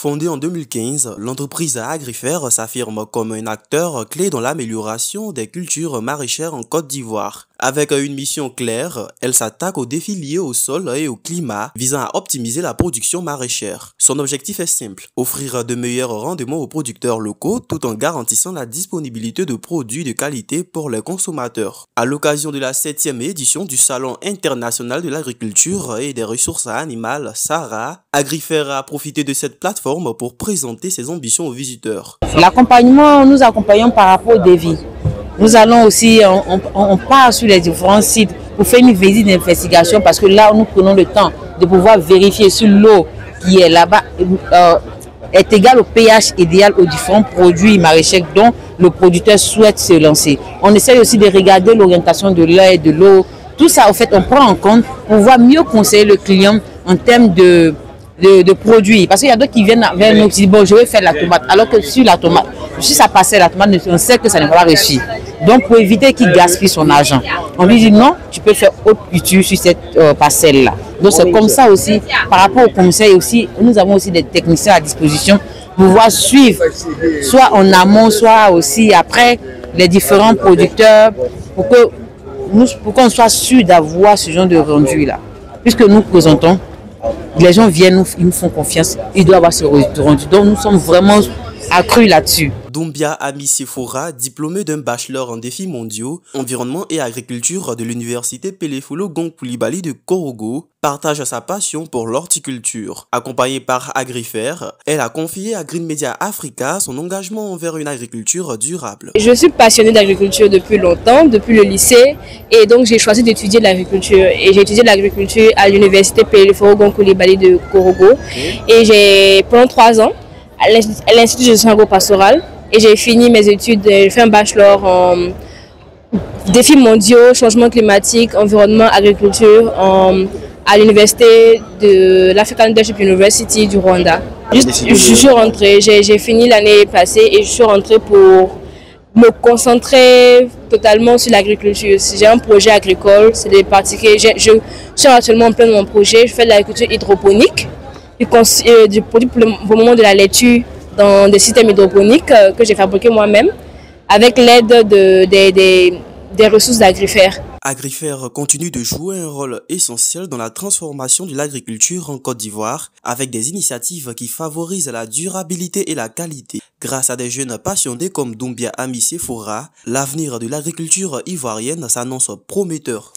Fondée en 2015, l'entreprise Agrifert s'affirme comme un acteur clé dans l'amélioration des cultures maraîchères en Côte d'Ivoire. Avec une mission claire, elle s'attaque aux défis liés au sol et au climat, visant à optimiser la production maraîchère. Son objectif est simple, offrir de meilleurs rendements aux producteurs locaux tout en garantissant la disponibilité de produits de qualité pour les consommateurs. À l'occasion de la 7e édition du Salon international de l'agriculture et des ressources animales, SARA, Agrifert a profité de cette plateforme pour présenter ses ambitions aux visiteurs. L'accompagnement, nous accompagnons par rapport aux défis. Nous allons aussi, on part sur les différents sites pour faire une visite d'investigation parce que là, nous prenons le temps de pouvoir vérifier si l'eau qui est là-bas est égale au pH idéal aux différents produits maraîchers dont le producteur souhaite se lancer. On essaie aussi de regarder l'orientation de l'air et de l'eau. Tout ça, en fait, on prend en compte pour pouvoir mieux conseiller le client en termes de produits. Parce qu'il y a d'autres qui viennent vers nous qui disent bon, je vais faire la tomate. Alors que sur la tomate, si ça passait la tomate, on sait que ça ne va pas réussir. Donc pour éviter qu'il gaspille son argent, on lui dit non, tu peux faire autre culture sur cette parcelle-là. Donc c'est comme ça aussi, par rapport au conseil aussi, nous avons aussi des techniciens à disposition pour pouvoir suivre, soit en amont, soit aussi après les différents producteurs, pour qu'on soit sûr d'avoir ce genre de rendu-là. Puisque nous présentons, les gens viennent, ils nous font confiance, ils doivent avoir ce rendu. Donc nous sommes vraiment accrus là-dessus. Doumbia Amissi Fora, diplômé d'un bachelor en défis mondiaux, environnement et agriculture de l'université Pelefolo Gong Coulibaly de Korogo, partage sa passion pour l'horticulture. Accompagnée par Agrifert, elle a confié à Green Media Africa son engagement envers une agriculture durable. Je suis passionnée d'agriculture depuis longtemps, depuis le lycée, et donc j'ai choisi d'étudier l'agriculture. Et j'ai étudié l'agriculture à l'université Pelefolo Gong Coulibaly de Korogo. Et j'ai, pendant 3 ans, à l'Institut de gestion agro-pastorale, et j'ai fini mes études, j'ai fait un bachelor en défis mondiaux, changement climatique, environnement, agriculture à l'université de l'African Leadership University du Rwanda. Je suis rentrée, j'ai fini l'année passée et je suis rentrée pour me concentrer totalement sur l'agriculture. J'ai un projet agricole, c'est de pratiquer, je suis actuellement en plein de mon projet, je fais de l'agriculture hydroponique. Du produit pour le moment de la laitue dans des systèmes hydroponiques que j'ai fabriqués moi-même avec l'aide des ressources d'Agrifert. Agrifert continue de jouer un rôle essentiel dans la transformation de l'agriculture en Côte d'Ivoire avec des initiatives qui favorisent la durabilité et la qualité. Grâce à des jeunes passionnés comme Doumbia Amissi Fora, l'avenir de l'agriculture ivoirienne s'annonce prometteur.